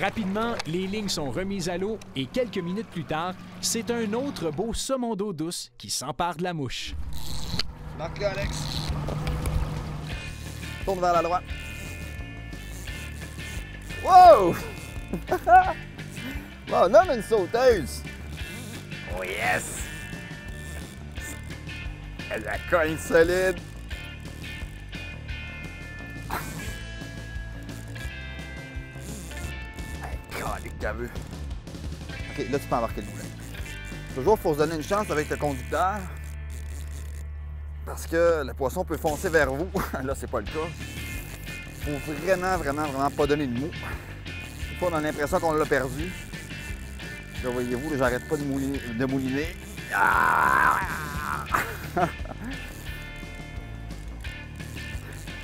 Rapidement, les lignes sont remises à l'eau et quelques minutes plus tard, c'est un autre beau saumon d'eau douce qui s'empare de la mouche. Marque-le, Alex. Tourne vers la droite. Wow! Bon, on a une sauteuse. Oh yes! Elle la cogne solide. T'as vu. OK, là, tu peux embarquer le boulet. Toujours, il faut se donner une chance avec le conducteur. Parce que le poisson peut foncer vers vous. Là, c'est pas le cas. Il faut vraiment pas donner de mou. Des fois, on a l'impression qu'on l'a perdu. Là, voyez-vous, j'arrête pas de mouliner. Ah!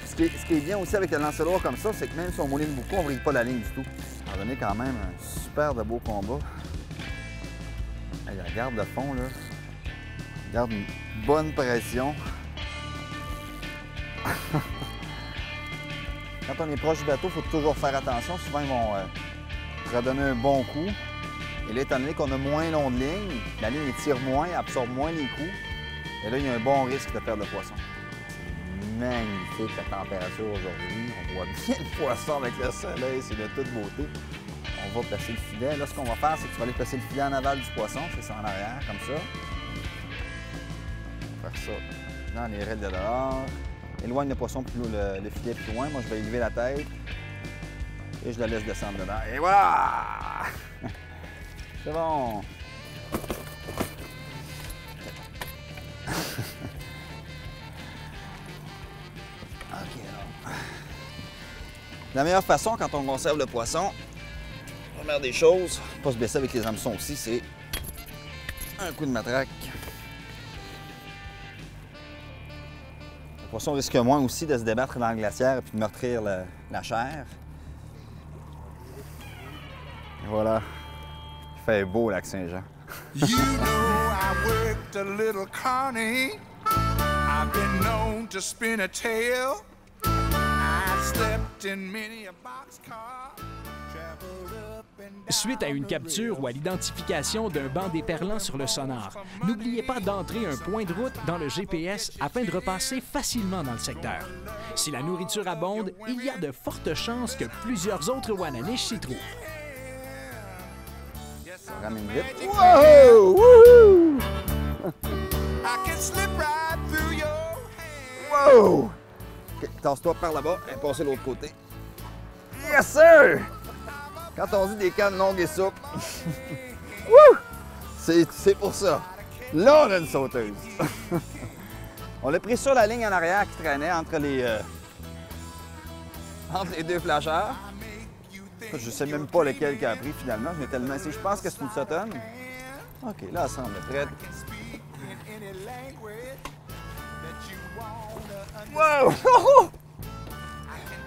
Ce qui est bien aussi avec le lanceloire comme ça, c'est que même si on mouline beaucoup, on ne brille pas la ligne du tout. Ça va donner quand même un super de beau combat. Hey, la garde de fond, là. Garde une bonne pression. Quand on est proche du bateau, il faut toujours faire attention. Souvent, ils vont redonner un bon coup. Et là, étant donné qu'on a moins long de ligne, la ligne tire moins, absorbe moins les coups. Et là, il y a un bon risque de perdre le poisson. C'est magnifique la température aujourd'hui. On voit bien le poisson avec le soleil, c'est de toute beauté. On va placer le filet. Là, ce qu'on va faire, c'est que tu vas aller placer le filet en aval du poisson. C'est ça en arrière, comme ça. On va faire ça dans les raies de dehors. Éloigne le poisson plus le filet plus loin. Moi, je vais élever la tête et je la laisse descendre dedans. Et voilà! C'est bon! OK, alors. La meilleure façon, quand on conserve le poisson, la première des choses, pas se blesser avec les hameçons aussi, c'est un coup de matraque. Le poisson risque moins aussi de se débattre dans la glacière et puis de meurtrir la chair. Et voilà. Il fait beau, Lac-Saint-Jean. You know I worked a little carny. I've been known to spin a tale. I slept in many a boxcar. Suite à une capture ou à l'identification d'un banc déperlant sur le sonar, n'oubliez pas d'entrer un point de route dans le GPS afin de repasser facilement dans le secteur. Si la nourriture abonde, il y a de fortes chances que plusieurs autres Wananish s'y trouvent. Ça ramène vite. Wow! Wouhou! Wow! OK, tasse-toi par là-bas et passe de l'autre côté. Yes, sir! Quand on dit des cannes longues et souples, c'est pour ça. Là, on a une sauteuse. On l'a pris sur la ligne en arrière qui traînait entre les deux flasheurs. Je ne sais même pas lequel qui a pris finalement. Je m'ai tellement essayé. Je pense que c'est une sautonne. OK, là, elle semble prête. Wow!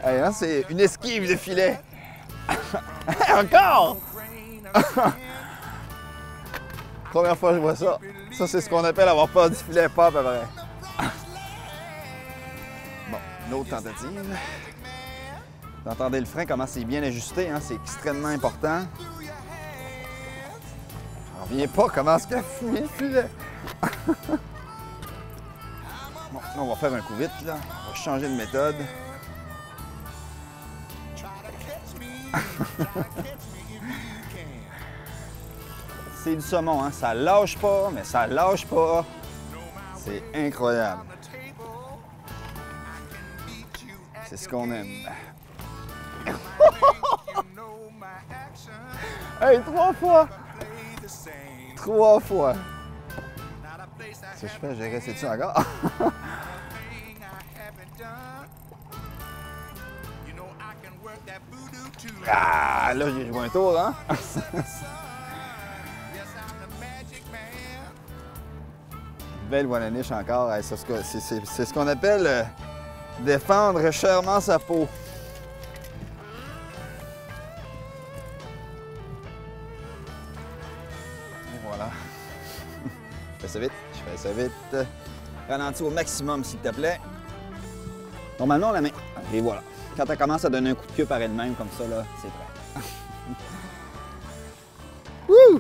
Hey, hein, c'est une esquive de filet. Encore! Première fois que je vois ça. Ça, c'est ce qu'on appelle avoir peur du filet, pas à peu près. Bon, une autre tentative. Vous entendez le frein, comment c'est bien ajusté, hein? C'est extrêmement important. Je reviens pas comment est-ce qu'il a fumé le filet. Bon, là, on va faire un coup vite, là. On va changer de méthode. C'est du saumon, hein? Ça lâche pas, mais ça lâche pas. C'est incroyable. C'est ce qu'on aime. Hey, 3 fois! 3 fois! Ce que je fais, j'ai resté dessus encore. Ah, là, j'ai joué un tour, hein? Belle Wananish encore. C'est ce qu'on appelle défendre chèrement sa peau. Et voilà. Je fais ça vite, je fais ça vite. Ralentis au maximum, s'il te plaît. Normalement, la main. Et voilà. Quand elle commence à donner un coup de queue par elle-même, comme ça, là, c'est prêt. Wouh!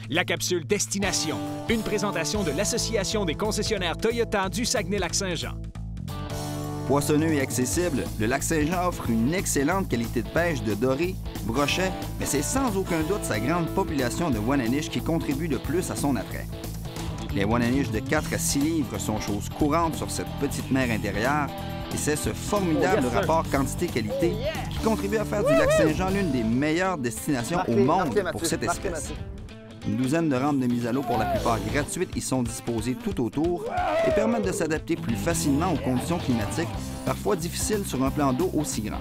La capsule Destination, une présentation de l'Association des concessionnaires Toyota du Saguenay-Lac-Saint-Jean. Poissonneux et accessible, le lac Saint-Jean offre une excellente qualité de pêche de doré, brochet, mais c'est sans aucun doute sa grande population de Wananiche qui contribue le plus à son attrait. Les Wananiches de 4 à 6 livres sont chose courante sur cette petite mer intérieure et c'est ce formidable rapport quantité-qualité qui contribue à faire du lac Saint-Jean l'une des meilleures destinations au monde pour cette espèce. Une douzaine de rampes de mise à l'eau, pour la plupart gratuites, y sont disposées tout autour et permettent de s'adapter plus facilement aux conditions climatiques, parfois difficiles sur un plan d'eau aussi grand.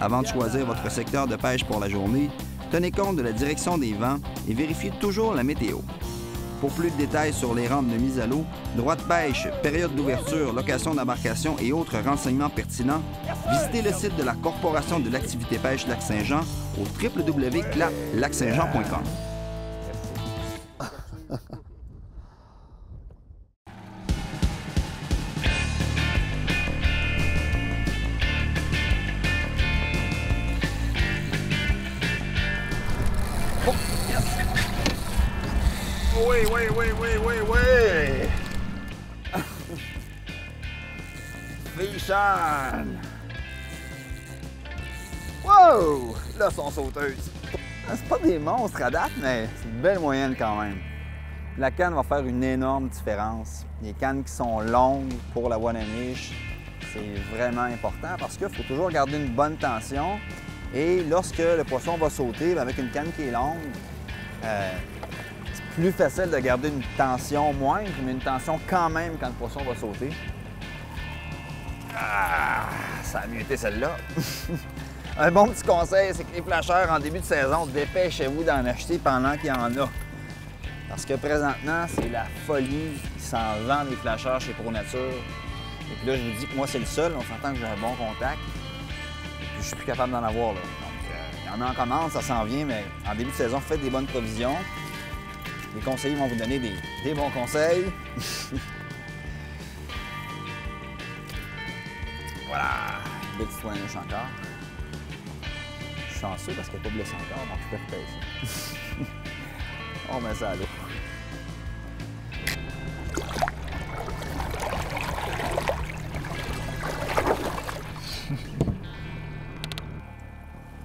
Avant de choisir votre secteur de pêche pour la journée, tenez compte de la direction des vents et vérifiez toujours la météo. Pour plus de détails sur les rampes de mise à l'eau, droit de pêche, période d'ouverture, location d'embarcation et autres renseignements pertinents, visitez le site de la Corporation de l'activité pêche Lac-Saint-Jean au www.clapsaintjean.com. Oui! Fish-on! Wow! Là, elles sont sauteuses. C'est pas des monstres à date, mais c'est une belle moyenne quand même. La canne va faire une énorme différence. Les cannes qui sont longues pour la Wananiche, c'est vraiment important parce qu'il faut toujours garder une bonne tension. Et lorsque le poisson va sauter, avec une canne qui est longue, c'est plus facile de garder une tension moindre, mais une tension quand même quand le poisson va sauter. Ah, ça a mieux été celle-là. Un bon petit conseil, c'est que les flasheurs, en début de saison, dépêchez-vous d'en acheter pendant qu'il y en a. Parce que présentement, c'est la folie qui s'en vend des flasheurs chez ProNature. Et puis là, je vous dis que moi, c'est le seul. On s'entend que j'ai un bon contact. Et puis, je suis plus capable d'en avoir, là. Donc, il y en a en commande, ça s'en vient, mais en début de saison, faites des bonnes provisions. Les conseillers vont vous donner des bons conseils. Voilà! Deux petites Wananiche encore. Je suis chanceux parce qu'elle n'est pas blessée encore, donc je peux repêcher. On met ça à l'eau.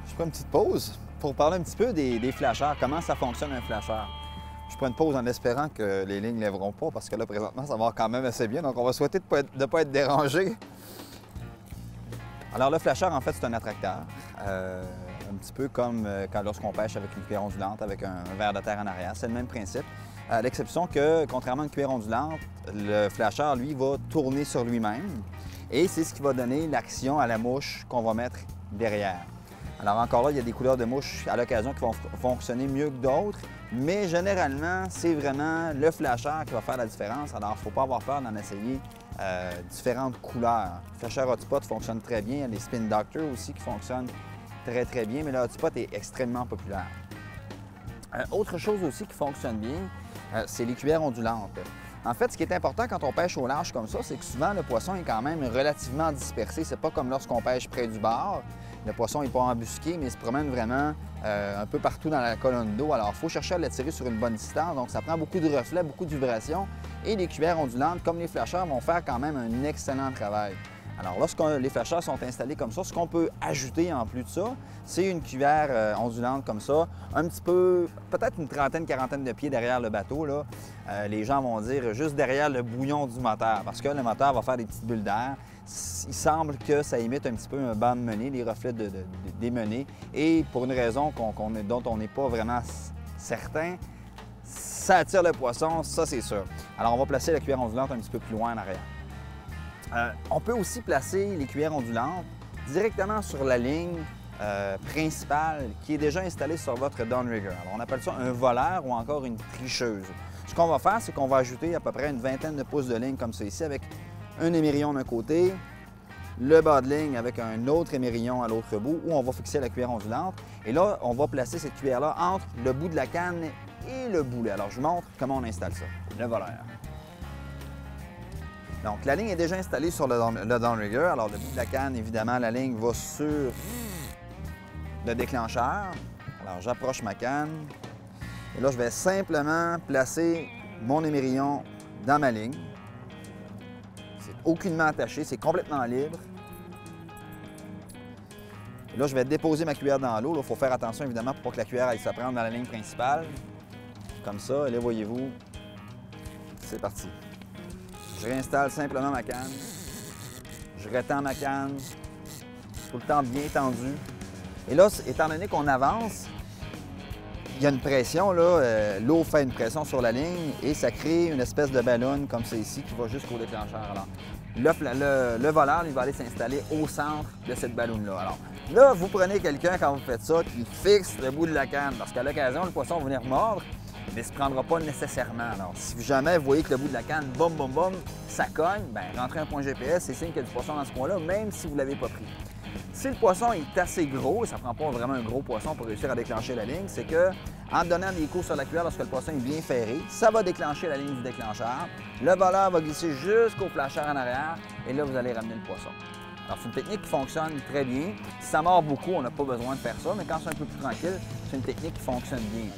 Je prends une petite pause pour parler un petit peu des flasheurs, comment ça fonctionne un flasheur. Je prends une pause en espérant que les lignes ne lèveront pas parce que là, présentement, ça va quand même assez bien. Donc, on va souhaiter de ne pas être dérangé. Alors, le flasheur, en fait, c'est un attracteur. Un petit peu comme lorsqu'on pêche avec une cuillère ondulante, avec un verre de terre en arrière. C'est le même principe. À l'exception que, contrairement à une cuillère ondulante, le flasheur, lui, va tourner sur lui-même. Et c'est ce qui va donner l'action à la mouche qu'on va mettre derrière. Alors encore là, il y a des couleurs de mouche à l'occasion qui vont fonctionner mieux que d'autres, mais généralement, c'est vraiment le flasheur qui va faire la différence. Alors, il ne faut pas avoir peur d'en essayer différentes couleurs. Le flasheur hotspot fonctionne très bien. Il y a les Spin Doctor aussi qui fonctionnent très, très bien, mais le hotspot est extrêmement populaire. Autre chose aussi qui fonctionne bien, c'est les cuillères ondulantes. En fait, ce qui est important quand on pêche au large comme ça, c'est que souvent, le poisson est quand même relativement dispersé. C'est pas comme lorsqu'on pêche près du bord. Le poisson n'est pas embusqué, mais il se promène vraiment un peu partout dans la colonne d'eau. Alors, il faut chercher à l'attirer sur une bonne distance. Donc, ça prend beaucoup de reflets, beaucoup de vibrations. Et les cuillères ondulantes, comme les flasheurs, vont faire quand même un excellent travail. Alors, lorsque les flasheurs sont installés comme ça, ce qu'on peut ajouter en plus de ça, c'est une cuillère ondulante comme ça, un petit peu, peut-être une trentaine, quarantaine de pieds derrière le bateau. Là. Les gens vont dire juste derrière le bouillon du moteur, parce que le moteur va faire des petites bulles d'air. Il semble que ça imite un petit peu un banc de menée, les reflets des menées. Et pour une raison dont on n'est pas vraiment certain, ça attire le poisson, ça c'est sûr. Alors, on va placer la cuillère ondulante un petit peu plus loin en arrière. On peut aussi placer les cuillères ondulantes directement sur la ligne principale qui est déjà installée sur votre downrigger. Alors, on appelle ça un voleur ou encore une tricheuse. Ce qu'on va faire, c'est qu'on va ajouter à peu près une vingtaine de pouces de ligne comme ça ici avec un émerillon d'un côté, le bas de ligne avec un autre émerillon à l'autre bout où on va fixer la cuillère ondulante. Et là, on va placer cette cuillère-là entre le bout de la canne et le boulet. Alors, je vous montre comment on installe ça. Le voleur. Donc, la ligne est déjà installée sur le downrigger. Alors, le bout de la canne, évidemment, la ligne va sur le déclencheur. Alors, j'approche ma canne. Et là, je vais simplement placer mon émerillon dans ma ligne. C'est aucunement attaché, c'est complètement libre. Et là, je vais déposer ma cuillère dans l'eau. Il faut faire attention, évidemment, pour pas que la cuillère aille se prendre dans la ligne principale. Comme ça, et là, voyez-vous, c'est parti. Je réinstalle simplement ma canne. Je retends ma canne. Tout le temps bien tendu. Et là, étant donné qu'on avance, il y a une pression, là. L'eau fait une pression sur la ligne et ça crée une espèce de ballon comme ça ici qui va jusqu'au déclencheur. Alors, le voleur, il va aller s'installer au centre de cette ballonne-là. Alors, là, vous prenez quelqu'un, quand vous faites ça, qui fixe le bout de la canne, parce qu'à l'occasion, le poisson va venir mordre, mais il ne se prendra pas nécessairement. Alors, si jamais vous voyez que le bout de la canne, boum, boum, boum, ça cogne, bien, rentrez un point GPS, c'est signe qu'il y a du poisson dans ce coin-là, même si vous ne l'avez pas pris. Si le poisson est assez gros, et ça ne prend pas vraiment un gros poisson pour réussir à déclencher la ligne, c'est que en donnant des coups sur la cuillère lorsque le poisson est bien ferré, ça va déclencher la ligne du déclencheur. Le voleur va glisser jusqu'au flasheur en arrière, et là, vous allez ramener le poisson. Alors, c'est une technique qui fonctionne très bien. Si ça mord beaucoup, on n'a pas besoin de faire ça, mais quand c'est un peu plus tranquille, c'est une technique qui fonctionne bien.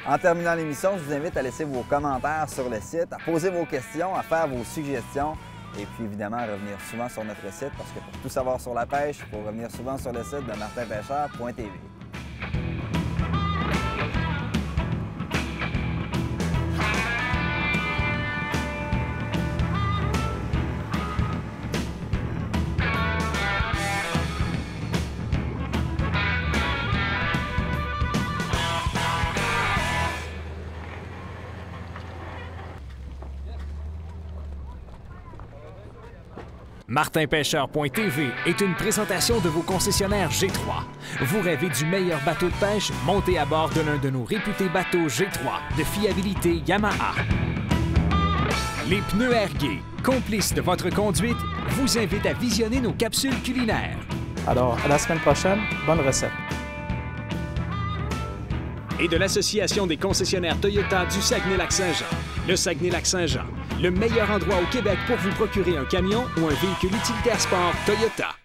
En terminant l'émission, je vous invite à laisser vos commentaires sur le site, à poser vos questions, à faire vos suggestions et puis évidemment à revenir souvent sur notre site parce que pour tout savoir sur la pêche, il faut revenir souvent sur le site de martinpêcheur.tv. Martinpêcheur.tv est une présentation de vos concessionnaires G3. Vous rêvez du meilleur bateau de pêche? Montez à bord de l'un de nos réputés bateaux G3 de fiabilité Yamaha. Les pneus Airgay, complices de votre conduite, vous invitent à visionner nos capsules culinaires. Alors, à la semaine prochaine, bonne recette. Et de l'Association des concessionnaires Toyota du Saguenay-Lac-Saint-Jean. Le Saguenay-Lac-Saint-Jean, le meilleur endroit au Québec pour vous procurer un camion ou un véhicule utilitaire sport Toyota.